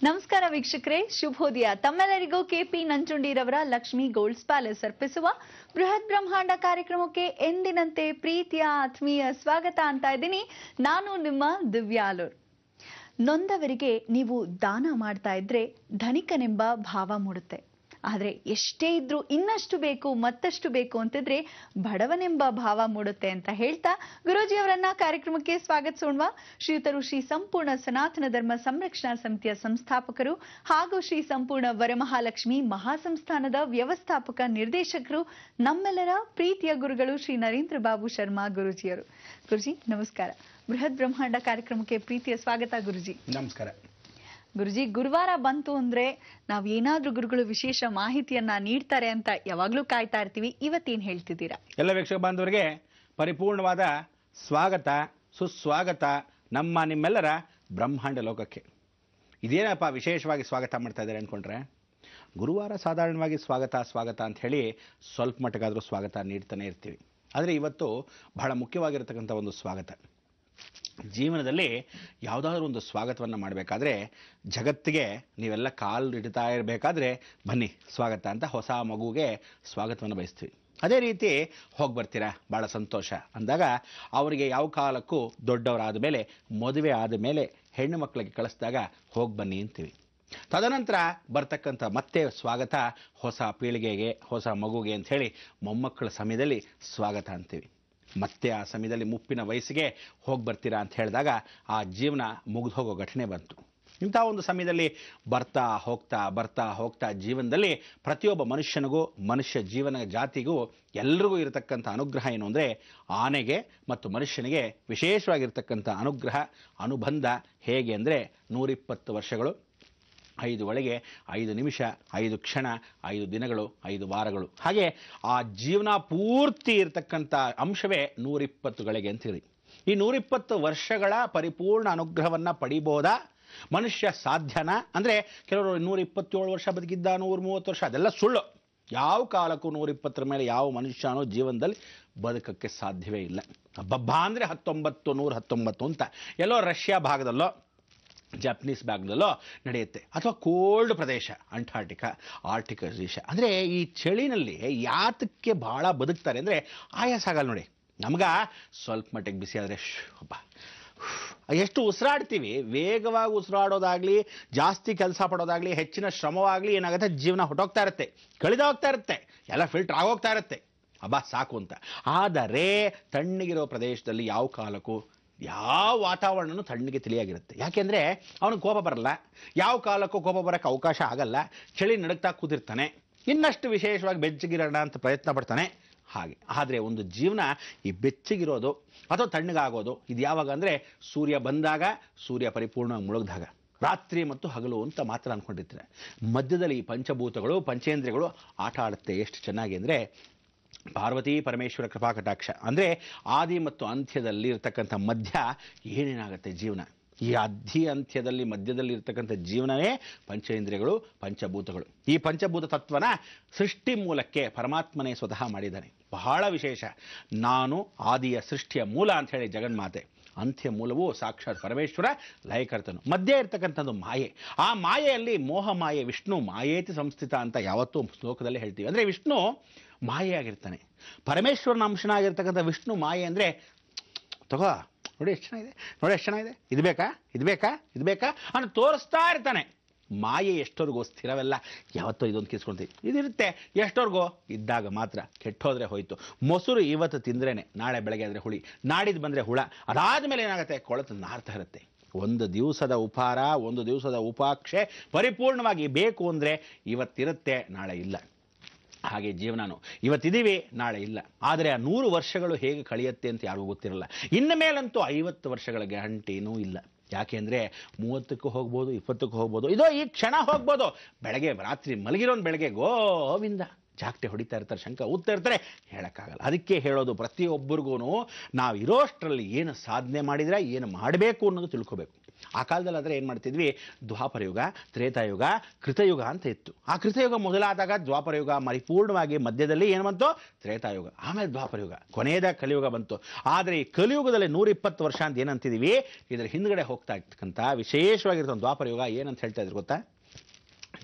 ನಮಸ್ಕಾರ ವೀಕ್ಷಕರೇ, ಶುಭೋದಯ. ತಮ್ಮೆಲ್ಲರಿಗೂ ಕೆಪಿ ನಂಜುಂಡಿರವರ ಲಕ್ಷ್ಮಿ ಗೋಲ್ಡ್ಸ್ ಪ್ಯಾಲೇಸ್ ಅರ್ಪಿಸುವ ಬೃಹತ್ ಬ್ರಹ್ಮಾಂಡ ಕಾರ್ಯಕ್ರಮಕ್ಕೆ ಎಂದಿನಂತೆ ಪ್ರೀತಿಯ ಆತ್ಮೀಯ ಸ್ವಾಗತ ಅಂತ ಇದ್ದೀನಿ. ನಾನು ನಿಮ್ಮ ದಿವ್ಯಾಲೂರ್. ನೊಂದವರಿಗೆ ನೀವು ದಾನ ಮಾಡ್ತಾ ಇದ್ರೆ ಧನಿಕನೆಂಬ ಭಾವ ಮೂಡುತ್ತೆ. ಆದ್ರೆ ಎಷ್ಟೇ ಇದ್ರೂ ಇನ್ನಷ್ಟು ಬೇಕು, ಮತ್ತಷ್ಟು ಬೇಕು ಅಂತಿದ್ರೆ ಬಡವನೆಂಬ ಭಾವ ಮೂಡುತ್ತೆ ಅಂತ ಹೇಳ್ತಾ ಗುರೂಜಿಯವರನ್ನ ಕಾರ್ಯಕ್ರಮಕ್ಕೆ ಸ್ವಾಗತಿಸೋಣ. ಶ್ರೀಯುತರು ಶ್ರೀ ಸಂಪೂರ್ಣ ಸನಾತನ ಧರ್ಮ ಸಂರಕ್ಷಣಾ ಸಮಿತಿಯ ಸಂಸ್ಥಾಪಕರು ಹಾಗೂ ಶ್ರೀ ಸಂಪೂರ್ಣ ವರಮಹಾಲಕ್ಷ್ಮಿ ಮಹಾಸಂಸ್ಥಾನದ ವ್ಯವಸ್ಥಾಪಕ ನಿರ್ದೇಶಕರು, ನಮ್ಮೆಲ್ಲರ ಪ್ರೀತಿಯ ಗುರುಗಳು ಶ್ರೀ ನರೇಂದ್ರ ಬಾಬು ಶರ್ಮಾ ಗುರೂಜಿಯವರು. ಗುರುಜಿ ನಮಸ್ಕಾರ. ಬೃಹತ್ ಬ್ರಹ್ಮಾಂಡ ಕಾರ್ಯಕ್ರಮಕ್ಕೆ ಪ್ರೀತಿಯ ಸ್ವಾಗತ ಗುರುಜಿ. ನಮಸ್ಕಾರ ಗುರುಜಿ. ಗುರುವಾರ ಬಂತು ಅಂದ್ರೆ ನಾವ್ ಏನಾದ್ರೂ ಗುರುಗಳು ವಿಶೇಷ ಮಾಹಿತಿಯನ್ನ ನೀಡ್ತಾರೆ ಅಂತ ಯಾವಾಗ್ಲೂ ಕಾಯ್ತಾ ಇರ್ತೀವಿ. ಇವತ್ತೇನ್ ಹೇಳ್ತಿದ್ದೀರಾ? ಎಲ್ಲ ವೀಕ್ಷಕ ಬಾಂಧವರಿಗೆ ಪರಿಪೂರ್ಣವಾದ ಸ್ವಾಗತ, ಸುಸ್ವಾಗತ ನಮ್ಮ ನಿಮ್ಮೆಲ್ಲರ ಬ್ರಹ್ಮಾಂಡ ಲೋಕಕ್ಕೆ. ಇದೇನಪ್ಪ ವಿಶೇಷವಾಗಿ ಸ್ವಾಗತ ಮಾಡ್ತಾ ಇದ್ದಾರೆ ಅನ್ಕೊಂಡ್ರೆ, ಗುರುವಾರ ಸಾಧಾರಣವಾಗಿ ಸ್ವಾಗತ ಅಂತ ಹೇಳಿ ಸ್ವಲ್ಪ ಮಟ್ಟಕ್ಕಾದರೂ ಸ್ವಾಗತ ನೀಡ್ತಾನೆ ಇರ್ತೀವಿ. ಆದರೆ ಇವತ್ತು ಬಹಳ ಮುಖ್ಯವಾಗಿರತಕ್ಕಂಥ ಒಂದು ಸ್ವಾಗತ. ಜೀವನದಲ್ಲಿ ಯಾವುದಾದ್ರೂ ಒಂದು ಸ್ವಾಗತವನ್ನು ಮಾಡಬೇಕಾದ್ರೆ, ಜಗತ್ತಿಗೆ ನೀವೆಲ್ಲ ಕಾಲು ಇಡ್ತಾ ಇರಬೇಕಾದ್ರೆ ಬನ್ನಿ ಸ್ವಾಗತ ಅಂತ ಹೊಸ ಮಗುಗೆ ಸ್ವಾಗತವನ್ನು ಬಯಸ್ತೀವಿ. ಅದೇ ರೀತಿ ಹೋಗಿ ಬರ್ತೀರಾ, ಭಾಳ ಸಂತೋಷ ಅಂದಾಗ ಅವರಿಗೆ ಯಾವ ಕಾಲಕ್ಕೂ ದೊಡ್ಡವರಾದ ಮೇಲೆ, ಮದುವೆ ಆದ ಮೇಲೆ ಹೆಣ್ಣು ಮಕ್ಕಳಿಗೆ ಕಳಿಸಿದಾಗ ಹೋಗಿ ಬನ್ನಿ ಅಂತೀವಿ. ತದನಂತರ ಬರ್ತಕ್ಕಂಥ ಮತ್ತೆ ಸ್ವಾಗತ ಹೊಸ ಪೀಳಿಗೆಗೆ, ಹೊಸ ಮಗುಗೆ ಅಂಥೇಳಿ ಮೊಮ್ಮಕ್ಕಳ ಸಮಯದಲ್ಲಿ ಸ್ವಾಗತ ಅಂತೀವಿ. ಮತ್ತೆ ಆ ಸಮಯದಲ್ಲಿ ಮುಪ್ಪಿನ ವಯಸ್ಸಿಗೆ ಹೋಗಿ ಬರ್ತೀರಾ ಅಂತ ಹೇಳಿದಾಗ ಆ ಜೀವನ ಮುಗಿದು ಹೋಗೋ ಘಟನೆ ಬಂತು. ಇಂಥ ಒಂದು ಸಮಯದಲ್ಲಿ ಬರ್ತಾ ಹೋಗ್ತಾ ಜೀವನದಲ್ಲಿ ಪ್ರತಿಯೊಬ್ಬ ಮನುಷ್ಯನಿಗೂ, ಮನುಷ್ಯ ಜೀವನ ಜಾತಿಗೂ ಎಲ್ರಿಗೂ ಇರತಕ್ಕಂಥ ಅನುಗ್ರಹ ಏನು ಅಂದರೆ, ಆನೆಗೆ ಮತ್ತು ಮನುಷ್ಯನಿಗೆ ವಿಶೇಷವಾಗಿರ್ತಕ್ಕಂಥ ಅನುಗ್ರಹ, ಅನುಬಂಧ ಹೇಗೆ ಅಂದರೆ 120 ವರ್ಷಗಳು, 5 ಒಳಗೆ 5 ನಿಮಿಷ, 5 ಕ್ಷಣ, 5 ದಿನಗಳು, 5 ವಾರಗಳು, ಹಾಗೆ ಆ ಜೀವನ ಪೂರ್ತಿ ಇರತಕ್ಕಂಥ ಅಂಶವೇ 120 ಗಳಿಗೆ ಅಂತೇಳಿ. ಈ 120 ವರ್ಷಗಳ ಪರಿಪೂರ್ಣ ಅನುಗ್ರಹವನ್ನು ಪಡಿಬೋದಾ? ಮನುಷ್ಯ ಸಾಧ್ಯನಾ? ಅಂದರೆ ಕೆಲವರು 127 ವರ್ಷ ಬದುಕಿದ್ದ, 130 ವರ್ಷ, ಅದೆಲ್ಲ ಸುಳ್ಳು. ಯಾವ ಕಾಲಕ್ಕೂ 120 ಮೇಲೆ ಯಾವ ಮನುಷ್ಯನೋ ಜೀವನದಲ್ಲಿ ಬದುಕಕ್ಕೆ ಸಾಧ್ಯವೇ ಇಲ್ಲ. ಹಬ್ಬಬ್ಬಾ ಅಂದರೆ 19, 119 ಅಂತ ಎಲ್ಲೋ ರಷ್ಯಾ ಭಾಗದಲ್ಲೋ ಜಪನೀಸ್ ಭಾಗದಲ್ಲೋ ನಡೆಯುತ್ತೆ. ಅಥವಾ ಕೋಲ್ಡ್ ಪ್ರದೇಶ, ಅಂಟಾರ್ಟಿಕಾ, ಆರ್ಟಿಕ್ ದೇಶ. ಅಂದರೆ ಈ ಚಳಿನಲ್ಲಿ ಯಾತಕ್ಕೆ ಭಾಳ ಬದುಕ್ತಾರೆ ಅಂದರೆ ಆಯಾಸ ಆಗಲ್ಲ ನೋಡಿ. ನಮ್ಗೆ ಸ್ವಲ್ಪ ಮಟ್ಟಿಗೆ ಬಿಸಿ ಆದರೆ ಹಬ್ಬ ಎಷ್ಟು ಉಸಿರಾಡ್ತೀವಿ. ವೇಗವಾಗಿ ಉಸಿರಾಡೋದಾಗಲಿ, ಜಾಸ್ತಿ ಕೆಲಸ ಪಡೋದಾಗಲಿ, ಹೆಚ್ಚಿನ ಶ್ರಮವಾಗಲಿ ಏನಾಗುತ್ತೆ, ಜೀವನ ಹೊಟ್ಟೋಗ್ತಾ ಇರುತ್ತೆ, ಕಳೆದೋಗ್ತಾ ಇರುತ್ತೆ, ಎಲ್ಲ ಫಿಲ್ಟರ್ ಆಗೋಗ್ತಾ ಇರುತ್ತೆ. ಹಬ್ಬ ಸಾಕು ಅಂತ. ಆದರೆ ತಣ್ಣಗಿರೋ ಪ್ರದೇಶದಲ್ಲಿ ಯಾವ ಕಾಲಕ್ಕೂ ಯಾವ ವಾತಾವರಣನೂ ತಣ್ಣಗೆ ತಿಳಿಯಾಗಿರುತ್ತೆ. ಯಾಕೆಂದರೆ ಅವನಿಗೆ ಕೋಪ ಬರಲ್ಲ, ಯಾವ ಕಾಲಕ್ಕೂ ಕೋಪ ಬರೋಕ್ಕೆ ಅವಕಾಶ ಆಗಲ್ಲ. ಚಳಿ ನಡುಗ್ತಾ ಕೂತಿರ್ತಾನೆ, ಇನ್ನಷ್ಟು ವಿಶೇಷವಾಗಿ ಬೆಚ್ಚಗಿರೋಣ ಅಂತ ಪ್ರಯತ್ನ ಪಡ್ತಾನೆ. ಹಾಗೆ ಆದರೆ ಒಂದು ಜೀವನ ಈ ಬೆಚ್ಚಗಿರೋದು ಅಥವಾ ತಣ್ಣಗಾಗೋದು ಇದು ಯಾವಾಗ ಅಂದರೆ, ಸೂರ್ಯ ಬಂದಾಗ, ಸೂರ್ಯ ಪರಿಪೂರ್ಣ ಮುಳುಗಿದಾಗ. ರಾತ್ರಿ ಮತ್ತು ಹಗಲು ಅಂತ ಮಾತ್ರ ಅಂದ್ಕೊಂಡಿರ್ತಾರೆ. ಮಧ್ಯದಲ್ಲಿ ಈ ಪಂಚಭೂತಗಳು, ಪಂಚೇಂದ್ರಿಯಗಳು ಆಟ ಆಡುತ್ತೆ. ಎಷ್ಟು ಚೆನ್ನಾಗಿ ಅಂದರೆ, ಪಾರ್ವತಿ ಪರಮೇಶ್ವರ ಕೃಪಾ ಕಟಾಕ್ಷ ಅಂದರೆ ಆದಿ ಮತ್ತು ಅಂತ್ಯದಲ್ಲಿ ಇರ್ತಕ್ಕಂಥ ಮಧ್ಯ ಏನೇನಾಗುತ್ತೆ ಜೀವನ. ಈ ಆದಿ ಅಂತ್ಯದಲ್ಲಿ ಮಧ್ಯದಲ್ಲಿ ಇರ್ತಕ್ಕಂಥ ಜೀವನವೇ ಪಂಚೇಂದ್ರಿಯಗಳು, ಪಂಚಭೂತಗಳು. ಈ ಪಂಚಭೂತ ತತ್ವನ ಸೃಷ್ಟಿ ಮೂಲಕ್ಕೆ ಪರಮಾತ್ಮನೇ ಸ್ವತಃ ಮಾಡಿದ್ದಾನೆ. ಬಹಳ ವಿಶೇಷ. ನಾನು ಆದಿಯ ಸೃಷ್ಟಿಯ ಮೂಲ ಅಂತ ಹೇಳಿ ಜಗನ್ಮಾತೆ, ಅಂತ್ಯ ಮೂಲವೂ ಸಾಕ್ಷಾತ್ ಪರಮೇಶ್ವರ ಲಯಕರ್ತನು. ಮಧ್ಯೆ ಇರ್ತಕ್ಕಂಥದ್ದು ಮಾಯೆ. ಆ ಮಾಯೆಯಲ್ಲಿ ಮೋಹ ಮಾಯೆ, ವಿಷ್ಣು ಮಾಯೇತಿ ಸಂಸ್ಥಿತ ಅಂತ ಯಾವತ್ತೂ ಶ್ಲೋಕದಲ್ಲಿ ಹೇಳ್ತೀವಿ. ಅಂದರೆ ವಿಷ್ಣು ಮಾಯೆಯಾಗಿರ್ತಾನೆ. ಪರಮೇಶ್ವರನ ಅಂಶನಾಗಿರ್ತಕ್ಕಂಥ ವಿಷ್ಣು ಮಾಯೆ ಅಂದರೆ, ತಗೋ ನೋಡಿ ಎಷ್ಟು ಚೆನ್ನಾಗಿದೆ, ಇದು ಬೇಕಾ ಅಂತ ತೋರಿಸ್ತಾ ಇರ್ತಾನೆ. ಮಾಯೆ ಎಷ್ಟೋರ್ಗೋ ಸ್ಥಿರವೆಲ್ಲ, ಯಾವತ್ತೋ ಇದೊಂದು ಕಿಸ್ಕೊಳ್ತೀವಿ, ಇದಿರುತ್ತೆ ಎಷ್ಟೋರ್ಗೋ ಇದ್ದಾಗ ಮಾತ್ರ. ಕೆಟ್ಟೋದ್ರೆ ಹೋಯ್ತು. ಮೊಸರು ಇವತ್ತು ತಿಂದ್ರೇನೆ ನಾಳೆ ಬೆಳಗ್ಗೆ ಆದರೆ ಹುಳಿ, ನಾಡಿದ್ದು ಬಂದರೆ ಹುಳ, ಅದಾದಮೇಲೆ ಏನಾಗುತ್ತೆ, ಕೊಳತು ನಾರ್ತಾ ಇರುತ್ತೆ. ಒಂದು ದಿವಸದ ಉಪಹಾರ, ಒಂದು ದಿವಸದ ಉಪಾಕ್ಷೆ ಪರಿಪೂರ್ಣವಾಗಿ ಬೇಕು ಅಂದರೆ ಇವತ್ತಿರುತ್ತೆ, ನಾಳೆ ಇಲ್ಲ. ಹಾಗೆ ಜೀವನನು ಇವತ್ತಿದ್ದೀವಿ, ನಾಳೆ ಇಲ್ಲ. ಆದರೆ ಆ 100 ವರ್ಷಗಳು ಹೇಗೆ ಕಳೆಯುತ್ತೆ ಅಂತ ಯಾರಿಗೂ ಗೊತ್ತಿರಲ್ಲ. ಇನ್ನು ಮೇಲಂತೂ 50 ವರ್ಷಗಳ ಗ್ಯಾರಂಟಿನೂ ಇಲ್ಲ. ಯಾಕೆ ಅಂದರೆ 30ಕ್ಕೂ ಹೋಗ್ಬೋದು, 20ಕ್ಕೂ ಹೋಗ್ಬೋದು, ಇದೋ ಈ ಕ್ಷಣ ಹೋಗ್ಬೋದು. ಬೆಳಗ್ಗೆ ರಾತ್ರಿ ಮಲಗಿರೋನು ಬೆಳಗ್ಗೆ ಗೋವಿಂದ ಜಾಗಟೆ ಹೊಡಿತಾ ಇರ್ತಾರೆ, ಶಂಕ ಊದ್ತಾ ಇರ್ತಾರೆ, ಹೇಳೋಕ್ಕಾಗಲ್ಲ. ಅದಕ್ಕೆ ಹೇಳೋದು, ಪ್ರತಿಯೊಬ್ಬರಿಗೂ ನಾವು ಇರೋಷ್ಟರಲ್ಲಿ ಏನು ಸಾಧನೆ ಮಾಡಿದರೆ ಏನು ಮಾಡಬೇಕು ಅನ್ನೋದು ತಿಳ್ಕೋಬೇಕು. ಆ ಕಾಲದಲ್ಲಿ ಆದರೆ ಏನು ಮಾಡ್ತಿದ್ವಿ, ದ್ವಾಪರಯುಗ, ತ್ರೇತಾಯುಗ, ಕೃತಯುಗ ಅಂತ ಇತ್ತು. ಆ ಕೃತಯುಗ ಮೊದಲಾದಾಗ ದ್ವಾಪರಯುಗ ಪರಿಪೂರ್ಣವಾಗಿ, ಮಧ್ಯದಲ್ಲಿ ಏನು ಬಂತು, ತ್ರೇತಾಯುಗ, ಆಮೇಲೆ ದ್ವಾಪರಯುಗ, ಕೊನೆಯದ ಕಲಿಯುಗ ಬಂತು. ಆದರೆ ಈ ಕಲಿಯುಗದಲ್ಲಿ 120 ವರ್ಷ ಅಂತ ಏನಂತಿದೀವಿ, ಇದರ ಹಿಂದ್ಗಡೆ ಹೋಗ್ತಾ ಇರ್ತಕ್ಕಂಥ ವಿಶೇಷವಾಗಿರ್ತಕ್ಕಂಥ ದ್ವಾಪರಯುಗ ಏನಂತ ಹೇಳ್ತಾ ಇದ್ರು ಗೊತ್ತಾ,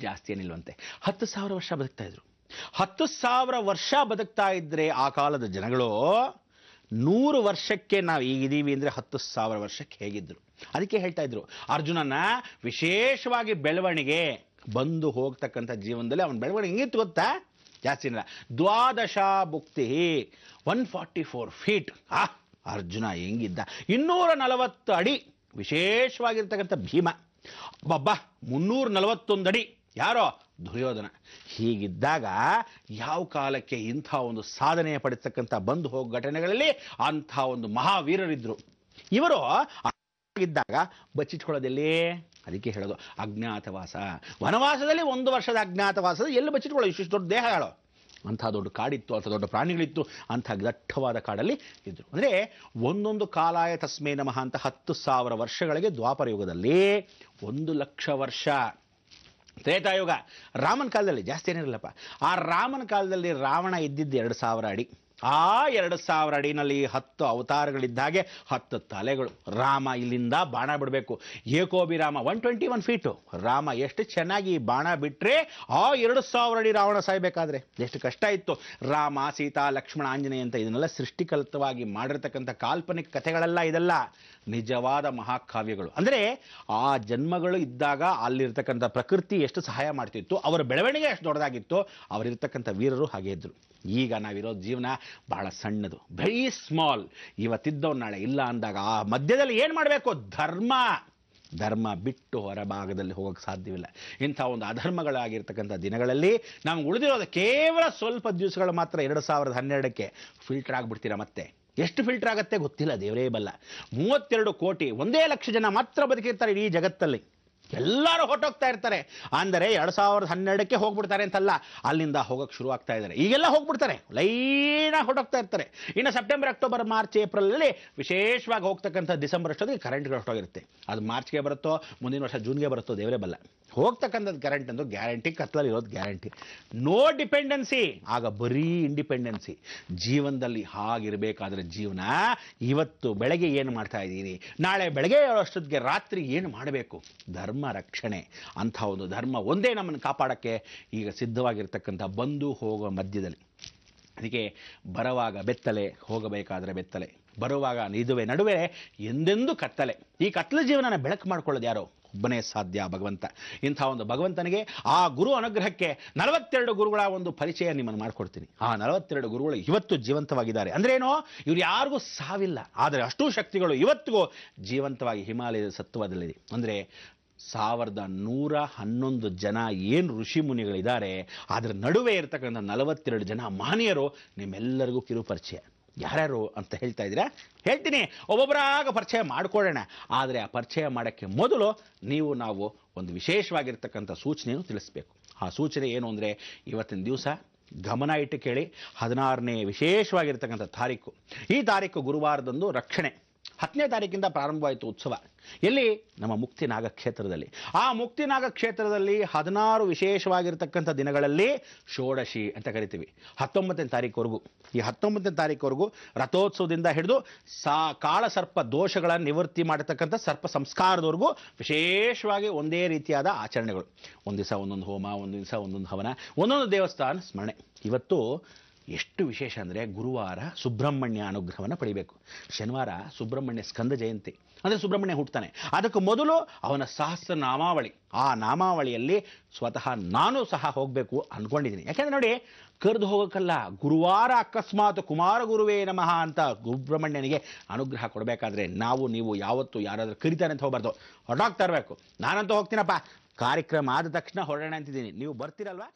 ಜಾಸ್ತಿ ಏನಿಲ್ವಂತೆ, 10,000 ವರ್ಷ ಬದುಕ್ತಾ ಇದ್ರು. 10,000 ವರ್ಷ ಬದುಕ್ತಾ ಇದ್ರೆ ಆ ಕಾಲದ ಜನಗಳು 100 ವರ್ಷಕ್ಕೆ ನಾವು ಈಗಿದ್ದೀವಿ ಅಂದರೆ 10,000 ವರ್ಷಕ್ಕೆ ಹೇಗಿದ್ರು. ಅದಕ್ಕೆ ಹೇಳ್ತಾ ಇದ್ರು, ಅರ್ಜುನನ ವಿಶೇಷವಾಗಿ ಬೆಳವಣಿಗೆ ಬಂದು ಹೋಗ್ತಕ್ಕಂಥ ಜೀವನದಲ್ಲಿ ಅವನ ಬೆಳವಣಿಗೆ ಹೆಂಗಿತ್ತು ಗೊತ್ತಾ, ಜಾಸ್ತಿ ಇಲ್ಲ, 12 ಭುಕ್ತಿ 144 ಫೀಟ್. ಅರ್ಜುನ ಹೆಂಗಿದ್ದ, 240 ಅಡಿ ವಿಶೇಷವಾಗಿರ್ತಕ್ಕಂಥ ಭೀಮ, ಬಬ್ಬಾ 341 ಅಡಿ ಯಾರೋ ದುರ್ಯೋಧನ. ಹೀಗಿದ್ದಾಗ ಯಾವ ಕಾಲಕ್ಕೆ ಇಂಥ ಒಂದು ಸಾಧನೆಯ ಪಡಿಸ್ತಕ್ಕಂಥ ಬಂದು ಹೋಗೋ ಘಟನೆಗಳಲ್ಲಿ ಅಂಥ ಒಂದು ಮಹಾವೀರರಿದ್ರು. ಇವರು ಇದ್ದಾಗ ಬಚ್ಚಿಟ್ಕೊಳ್ಳೋದೆಲ್ಲಿ, ಅದಕ್ಕೆ ಹೇಳೋದು ಅಜ್ಞಾತವಾಸ. ವನವಾಸದಲ್ಲಿ 1 ವರ್ಷದ ಅಜ್ಞಾತವಾಸದ ಎಲ್ಲಿ ಬಚ್ಚಿಟ್ಕೊಳ್ಳೋ, ಇಷ್ಟು ದೊಡ್ಡ ದೇಹ ಹೇಳೋ, ಅಂಥ ದೊಡ್ಡ ಕಾಡಿತ್ತು, ಅಂಥ ದೊಡ್ಡ ಪ್ರಾಣಿಗಳಿತ್ತು, ಅಂಥ ದಟ್ಟವಾದ ಕಾಡಲ್ಲಿ ಇದ್ರು. ಅಂದರೆ ಒಂದೊಂದು ಕಾಲಾಯ ತಸ್ಮೇ ನಮಃ ಅಂತ 10,000 ವರ್ಷಗಳಿಗೆ ದ್ವಾಪರ ಯುಗದಲ್ಲಿ, 1,00,000 ವರ್ಷ ತ್ರೇತಾಯುಗ. ರಾಮನ ಕಾಲದಲ್ಲಿ ಜಾಸ್ತಿ ಏನಿರಲ್ಲಪ್ಪ, ಆ ರಾಮನ ಕಾಲದಲ್ಲಿ ರಾವಣ ಇದ್ದಿದ್ದು 2,000 ಅಡಿ. ಆ 2,000 ಅಡಿನಲ್ಲಿ 10 ಅವತಾರಗಳಿದ್ದಾಗೆ 10 ತಲೆಗಳು. ರಾಮ ಇಲ್ಲಿಂದ ಬಾಣ ಬಿಡಬೇಕು, ಏಕೋಬಿರಾಮ 121 ಫೀಟು. ರಾಮ ಎಷ್ಟು ಚೆನ್ನಾಗಿ ಬಾಣ ಬಿಟ್ರೆ ಆ 2,000 ಅಡಿ ರಾವಣ ಸಾಯ್ಬೇಕಾದ್ರೆ ಎಷ್ಟು ಕಷ್ಟ ಇತ್ತು. ರಾಮ, ಸೀತಾ, ಲಕ್ಷ್ಮಣ, ಆಂಜನೇಯ ಅಂತ ಇದನ್ನೆಲ್ಲ ಸೃಷ್ಟಿಕಲ್ಪವಾಗಿ ಮಾಡಿರ್ತಕ್ಕಂಥ ಕಾಲ್ಪನಿಕ ಕಥೆಗಳೆಲ್ಲ ಇದೆಲ್ಲ ನಿಜವಾದ ಮಹಾಕಾವ್ಯಗಳು. ಅಂದರೆ ಆ ಜನ್ಮಗಳು ಇದ್ದಾಗ ಅಲ್ಲಿರ್ತಕ್ಕಂಥ ಪ್ರಕೃತಿ ಎಷ್ಟು ಸಹಾಯ ಮಾಡ್ತಿತ್ತು, ಅವರ ಬೆಳವಣಿಗೆ ಎಷ್ಟು ದೊಡ್ಡದಾಗಿತ್ತು, ಅವರಿರ್ತಕ್ಕಂಥ ವೀರರು ಹಾಗೆ ಇದ್ರು. ಈಗ ನಾವಿರೋ ಜೀವನ ಬಹಳ ಸಣ್ಣದು, ವೆರಿ ಸ್ಮಾಲ್. ಇವತ್ತಿದ್ದವ್ ನಾಳೆ ಇಲ್ಲ ಅಂದಾಗ ಆ ಮಧ್ಯದಲ್ಲಿ ಏನು ಮಾಡಬೇಕು, ಧರ್ಮ ಬಿಟ್ಟು ಹೊರಭಾಗದಲ್ಲಿ ಹೋಗೋಕ್ಕೆ ಸಾಧ್ಯವಿಲ್ಲ. ಇಂಥ ಒಂದು ಅಧರ್ಮಗಳಾಗಿರ್ತಕ್ಕಂಥ ದಿನಗಳಲ್ಲಿ ನಮ್ಗೆ ಉಳಿದಿರೋದು ಕೇವಲ ಸ್ವಲ್ಪ ದಿವಸಗಳು ಮಾತ್ರ. 2012ಕ್ಕೆ ಫಿಲ್ಟರ್ ಆಗಿಬಿಡ್ತೀರಾ. ಮತ್ತೆ ಎಷ್ಟು ಫಿಲ್ಟರ್ ಆಗುತ್ತೆ ಗೊತ್ತಿಲ್ಲ, ದೇವರೇ ಬಲ್ಲ. 32 ಕೋಟಿ 1 ಲಕ್ಷ ಜನ ಮಾತ್ರ ಬದುಕಿರ್ತಾರೆ ಇಡೀ ಜಗತ್ತಲ್ಲಿ. ಎಲ್ಲರೂ ಹೊಟ್ಟೋಗ್ತಾ ಇರ್ತಾರೆ. ಅಂದರೆ 2012ಕ್ಕೆ ಹೋಗ್ಬಿಡ್ತಾರೆ ಅಂತಲ್ಲ, ಅಲ್ಲಿಂದ ಹೋಗೋಕ್ಕೆ ಶುರು ಆಗ್ತಾ ಇದ್ದಾರೆ. ಈಗೆಲ್ಲ ಹೋಗ್ಬಿಡ್ತಾರೆ, ಲೈನಾಗಿ ಹೊಟ್ಟೋಗ್ತಾ ಇರ್ತಾರೆ. ಇನ್ನು ಸೆಪ್ಟೆಂಬರ್, ಅಕ್ಟೋಬರ್, ಮಾರ್ಚ್, ಏಪ್ರಿಲಲ್ಲಿ ವಿಶೇಷವಾಗಿ ಹೋಗ್ತಕ್ಕಂಥ ಡಿಸೆಂಬರ್ ಅಷ್ಟೊತ್ತಿಗೆ ಕರೆಂಟ್ಗಳು ಹೊಟ್ಟೋಗಿರುತ್ತೆ. ಅದು ಮಾರ್ಚ್ಗೆ ಬರುತ್ತೋ, ಮುಂದಿನ ವರ್ಷ ಜೂನ್ಗೆ ಬರುತ್ತೋ, ದೇವರೇ ಬಲ್ಲ. ಹೋಗ್ತಕ್ಕಂಥದ್ದು ಕರೆಂಟ್ ಅಂದು ಗ್ಯಾರಂಟಿ, ಕತ್ತಲಲ್ಲಿ ಇರೋದು ಗ್ಯಾರಂಟಿ. ನೋ ಡಿಪೆಂಡೆನ್ಸಿ, ಆಗ ಬರೀ ಇಂಡಿಪೆಂಡೆನ್ಸಿ. ಜೀವನದಲ್ಲಿ ಹಾಗಿರಬೇಕಾದ್ರೆ ಜೀವನ ಇವತ್ತು ಬೆಳಗ್ಗೆ ಏನು ಮಾಡ್ತಾ ಇದ್ದೀನಿ, ನಾಳೆ ಬೆಳಗ್ಗೆ ಅಷ್ಟೊತ್ತಿಗೆ ರಾತ್ರಿ ಏನು ಮಾಡಬೇಕು, ಧರ್ಮ ರಕ್ಷಣೆ. ಅಂಥ ಒಂದು ಧರ್ಮ ಒಂದೇ ನಮ್ಮನ್ನು ಕಾಪಾಡೋಕ್ಕೆ ಈಗ ಸಿದ್ಧವಾಗಿರ್ತಕ್ಕಂಥ ಬಂದು ಹೋಗುವ ಮಧ್ಯದಲ್ಲಿ. ಅದಕ್ಕೆ ಬರುವಾಗ ಬೆತ್ತಲೆ, ಹೋಗಬೇಕಾದ್ರೆ ಬೆತ್ತಲೆ, ಬರುವಾಗ ಇದುವೆ, ನಡುವೆ ಎಂದೆಂದೂ ಕತ್ತಲೆ. ಈ ಕತ್ತಲ ಜೀವನನ ಬೆಳಕು ಮಾಡ್ಕೊಳ್ಳೋದು ಯಾರೋ ಒಬ್ಬನೇ ಸಾಧ್ಯ, ಭಗವಂತ. ಇಂಥ ಒಂದು ಭಗವಂತನಿಗೆ, ಆ ಗುರು ಅನುಗ್ರಹಕ್ಕೆ 42 ಗುರುಗಳ ಒಂದು ಪರಿಚಯ ನಿಮ್ಮನ್ನು ಮಾಡಿಕೊಡ್ತೀನಿ. ಆ 42 ಗುರುಗಳು ಇವತ್ತು ಜೀವಂತವಾಗಿದ್ದಾರೆ. ಅಂದ್ರೇನೋ, ಇವ್ರು ಯಾರಿಗೂ ಸಾವಿಲ್ಲ, ಆದರೆ ಅಷ್ಟೂ ಶಕ್ತಿಗಳು ಇವತ್ತಿಗೂ ಜೀವಂತವಾಗಿ ಹಿಮಾಲಯದ ಸತ್ವದಲ್ಲಿದೆ. ಅಂದರೆ 1111 ಜನ ಏನು ಋಷಿ ಮುನಿಗಳಿದ್ದಾರೆ, ಅದರ ನಡುವೆ ಇರ್ತಕ್ಕಂಥ 42 ಜನ ಮಹನೀಯರು ನಿಮ್ಮೆಲ್ಲರಿಗೂ ಕಿರು ಪರಿಚಯ. ಯಾರ್ಯಾರು ಅಂತ ಹೇಳ್ತಾ ಇದ್ದೀರಾ? ಹೇಳ್ತೀನಿ, ಒಬ್ಬೊಬ್ಬರಾಗ ಪರಿಚಯ ಮಾಡಿಕೊಳ್ಳೋಣ. ಆದರೆ ಆ ಪರಿಚಯ ಮಾಡೋಕ್ಕೆ ಮೊದಲು ನಾವು ಒಂದು ವಿಶೇಷವಾಗಿರ್ತಕ್ಕಂಥ ಸೂಚನೆಯನ್ನು ತಿಳಿಸ್ಬೇಕು. ಆ ಸೂಚನೆ ಏನು ಅಂದರೆ, ಇವತ್ತಿನ ದಿವಸ ಗಮನ ಇಟ್ಟು ಕೇಳಿ. 16ನೇ ವಿಶೇಷವಾಗಿರ್ತಕ್ಕಂಥ ತಾರೀಕು, ಈ ತಾರೀಕು ಗುರುವಾರದಂದು ರಕ್ಷಣೆ. 10ನೇ ತಾರೀಕಿಂದ ಪ್ರಾರಂಭವಾಯಿತು ಉತ್ಸವ. ಎಲ್ಲಿ? ನಮ್ಮ ಮುಕ್ತಿನಾಗ ಕ್ಷೇತ್ರದಲ್ಲಿ. ಆ ಮುಕ್ತಿನಾಗ ಕ್ಷೇತ್ರದಲ್ಲಿ 16 ವಿಶೇಷವಾಗಿರ್ತಕ್ಕಂಥ ದಿನಗಳಲ್ಲಿ ಷೋಡಶಿ ಅಂತ ಕರಿತೀವಿ. 19ನೇ ತಾರೀಕುವರೆಗೂ, ಈ 19ನೇ ತಾರೀಕುವರೆಗೂ ರಥೋತ್ಸವದಿಂದ ಹಿಡಿದು ಕಾಳಸರ್ಪ ದೋಷಗಳ ನಿವೃತ್ತಿ ಮಾಡತಕ್ಕಂಥ ಸರ್ಪ ಸಂಸ್ಕಾರದವರೆಗೂ ವಿಶೇಷವಾಗಿ ಒಂದೇ ರೀತಿಯಾದ ಆಚರಣೆಗಳು. ಒಂದು ದಿವಸ ಒಂದೊಂದು ಹೋಮ, ಒಂದು ದಿವಸ ಒಂದೊಂದು ಹವನ, ಒಂದೊಂದು ದೇವಸ್ಥಾನ ಸ್ಮರಣೆ. ಇವತ್ತು ಎಷ್ಟು ವಿಶೇಷ ಅಂದರೆ, ಗುರುವಾರ ಸುಬ್ರಹ್ಮಣ್ಯ ಅನುಗ್ರಹವನ್ನು ಪಡಿಬೇಕು. ಶನಿವಾರ ಸುಬ್ರಹ್ಮಣ್ಯ ಸ್ಕಂದ ಜಯಂತಿ, ಅಂದರೆ ಸುಬ್ರಹ್ಮಣ್ಯ ಹುಟ್ಟುತ್ತಾನೆ. ಅದಕ್ಕೆ ಮೊದಲು ಅವನ ಸಹಸ್ರ ನಾಮಾವಳಿ, ಆ ನಾಮಾವಳಿಯಲ್ಲಿ ಸ್ವತಃ ನಾನು ಸಹ ಹೋಗಬೇಕು ಅಂದ್ಕೊಂಡಿದ್ದೀನಿ. ಯಾಕೆಂದರೆ ನೋಡಿ, ಕರೆದು ಹೋಗೋಕ್ಕಲ್ಲ, ಗುರುವಾರ ಅಕಸ್ಮಾತ್ ಕುಮಾರ ಗುರುವೇ ನಮಃ ಅಂತ ಸುಬ್ರಹ್ಮಣ್ಯನಿಗೆ ಅನುಗ್ರಹ ಕೊಡಬೇಕಾದ್ರೆ ನೀವು ಯಾವತ್ತು ಯಾರಾದರೂ ಕರಿತಾನೆ ಅಂತ ಹೋಗ್ಬಾರ್ದು, ಹೊರಟಾಗ್ತಾ ಇರಬೇಕು. ನಾನಂತೂ ಹೋಗ್ತೀನಪ್ಪ, ಕಾರ್ಯಕ್ರಮ ಆದ ತಕ್ಷಣ ಹೊರಡೋಣ ಅಂತಿದ್ದೀನಿ. ನೀವು ಬರ್ತೀರಲ್ವಾ?